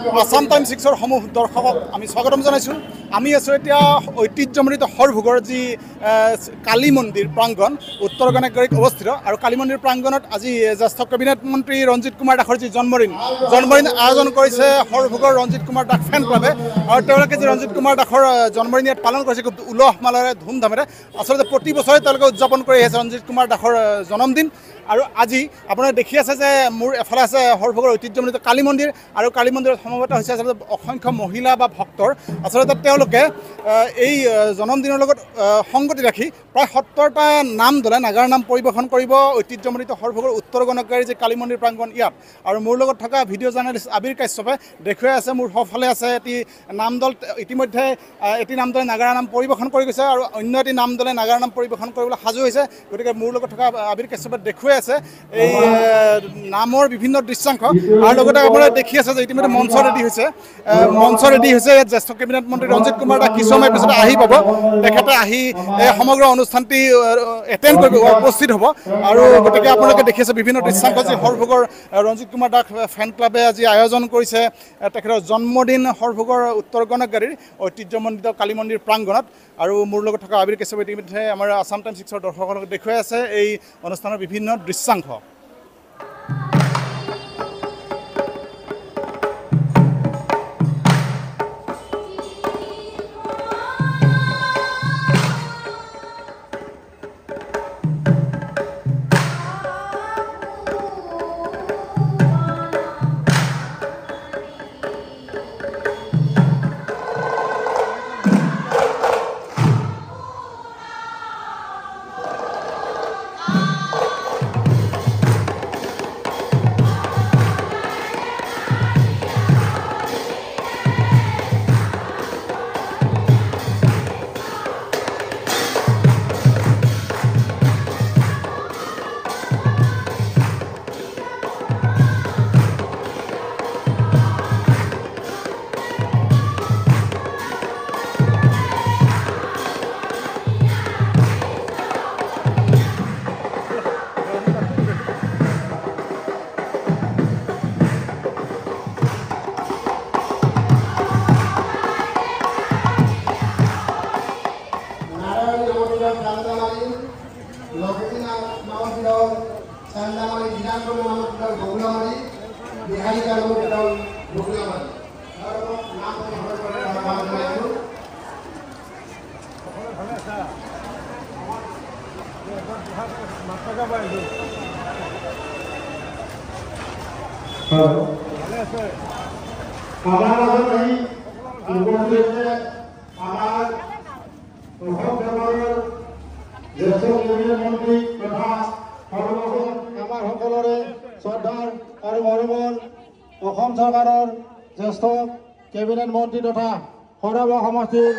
Assam time 6ৰ সমূহ দৰ্শকক আমি স্বাগতম জনাইছোঁ। আমি আছোঁ এতিয়া ঐতিহ্যমণ্ডিত সৰভোগৰ যি কালী মন্দিৰ প্ৰাংগণ উত্তৰ গণেশগুৰিত অৱস্থিত। আৰু কালী মন্দিৰ প্ৰাংগণত আজি জ্যেষ্ঠ কেবিনেট মন্ত্ৰী ৰঞ্জিত কুমাৰ দাসৰ যি জন্মদিন আয়োজন কৰিছে সৰভোগৰ ৰঞ্জিত কুমাৰ দাস ফেন ক্লাবে। আৰু তেওঁলোকে যি ৰঞ্জিত কুমাৰ দাসৰ জন্মদিন ইয়াত পালন কৰিছে খুব উলহ মালহেৰে ধুমধামেৰে। আচলতে প্ৰতি বছৰে তেওঁলোকে উদযাপন কৰি আহিছে ৰঞ্জিত কুমাৰ দাসৰ জন্মদিন। আৰু আজি আপোনালোকে দেখি আছে যে মোৰ এফালে আছে সৰভোগৰ ঐতিহ্যমণ্ডিত কালী মন্দিৰ, আৰু কালী মন্দিৰত সমবেত হৈছে আচলতে অসংখ্য মহিলা বা ভক্তৰ। আচলতে তেওঁলোকে এই জন্মদিনৰ লগত সংগতি ৰাখি প্ৰায় 70টা নাম দলে নাগাৰা নাম পৰিৱেশন কৰিব ঐতিহ্যমণ্ডিত সৰভোগৰ উত্তৰ গণেশগুৰিৰ যি কালী মন্দিৰ প্ৰাংগণ ইয়াত। আৰু মোৰ লগত থকা ভিডিঅ' জাৰ্নেলিষ্ট আবিৰ কাশ্যপে দেখুৱাই আছে, মোৰ সফালে আছে এটি নাম দল। ইতিমধ্যে এটি নাম দলে নাগাৰা নাম পৰিৱেশন কৰি গৈছে আৰু অন্য এটি নাম দলে নাগাৰা নাম পৰিৱেশন কৰিবলৈ সাজু হৈছে। গতিকে মোৰ লগত থকা আবিৰ কাশ্যপে দেখুৱাই আছে এই নামৰ বিভিন্ন দৃশ্যাংশ। আৰু লগতে আপোনালোকে দেখি আছে যে ইতিমধ্যে মঞ্চ ৰেডি হৈছে। ইয়াত জ্যেষ্ঠ কেবিনেট মন্ত্ৰী ৰঞ্জিত কুমাৰ দাস কিছু সময় পিছতে আহি পাব। তেখেতে আহি সমগ্ৰ অনুষ্ঠানটি এটেণ্ড কৰিব, উপস্থিত হ'ব। আৰু গতিকে আপোনালোকে দেখি আছে বিভিন্ন দৃশ্যাংশ যি সৰভোগৰ ৰঞ্জিত কুমাৰ দাস ফেন ক্লাবে আজি আয়োজন কৰিছে তেখেতৰ জন্মদিন সৰভোগৰ উত্তৰ গণেশগুৰিৰ ঐতিহ্যমণ্ডিত কালী মন্দিৰ প্ৰাংগণত। আৰু মোৰ লগত থকা আবিৰ কাশ্যপে ইতিমধ্যে আমাৰ আসাম টাইম 6ৰ দৰ্শকসকলক দেখুৱাই আছে এই অনুষ্ঠানৰ বিভিন্ন দৃশ্যাংশ। সকলৰে শ্ৰদ্ধাৰ আৰু মৰমৰ অসম চৰকাৰৰ জ্যেষ্ঠ কেবিনেট মন্ত্ৰী তথা সৰভোগ সমষ্টিৰ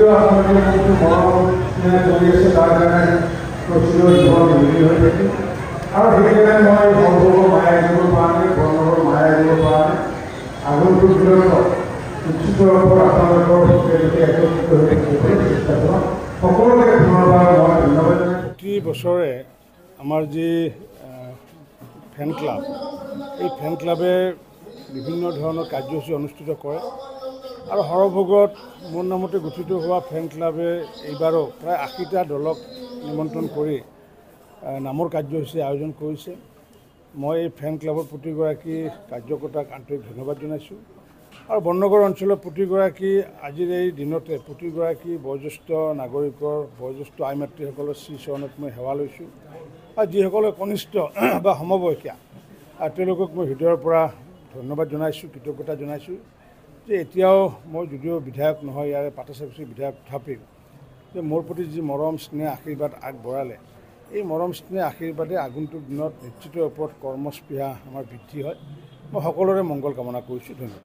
যদিও আপোনালোকে মোকতো মৰম চলি আছে তাৰ কাৰণে প্ৰচুৰ জীৱন মিলি হৈ থাকে আৰু সেইকাৰণে মই সম্পৰ্ক মায়াই দিব পৰা নাই বন্ধকৰ মায়াই দিব পৰা নাই আগন্তুক দিনত উচিত ওপৰত আপোনালোকৰ তেওঁলোকে একত্ৰিত হৈ থাকিবলৈ চেষ্টা কৰক সকলোকে পুনৰবাৰ মই ধন্যবাদ জনাইছোঁ। প্ৰতি বছৰে আমাৰ যি ফেন ক্লাব এই ফেন ক্লাবে বিভিন্ন ধৰণৰ কাৰ্যসূচী অনুষ্ঠিত কৰে আৰু সৰভোগত মোৰ নামতে গঠিত হোৱা ফেন ক্লাবে এইবাৰো প্ৰায় 80টা দলক নিমন্ত্ৰণ কৰি নামৰ কাৰ্যসূচী আয়োজন কৰিছে। মই এই ফেন ক্লাবৰ প্ৰতিগৰাকী কাৰ্যকৰ্তাক আন্তৰিক ধন্যবাদ জনাইছোঁ আৰু বৰ্ণনগৰ অঞ্চলৰ প্ৰতিগৰাকী আজিৰ এই দিনতে প্ৰতিগৰাকী বয়োজ্যেষ্ঠ নাগৰিকৰ বয়োজ্যেষ্ঠ আই মাতৃসকলৰ শ্ৰীচৰণত মই সেৱা লৈছোঁ আৰু যিসকলে কনিষ্ঠ বা সমবয়সীয়া তেওঁলোকক মই হৃদয়ৰ পৰা ধন্যবাদ জনাইছোঁ কৃতজ্ঞতা জনাইছোঁ যে এতিয়াও মই যদিও বিধায়ক নহয় ইয়াৰে পাটাচাকুচিৰ বিধায়ক তথাপিও যে মোৰ প্ৰতি যি মৰম স্নেহ আশীৰ্বাদ আগবঢ়ালে এই মৰম স্নেহ আশীৰ্বাদে আগন্তুক দিনত নিশ্চিত ওপৰত কৰ্মস্পৃহা আমাৰ বৃদ্ধি হয়। মই সকলোৰে মংগল কামনা কৰিছোঁ। ধন্যবাদ।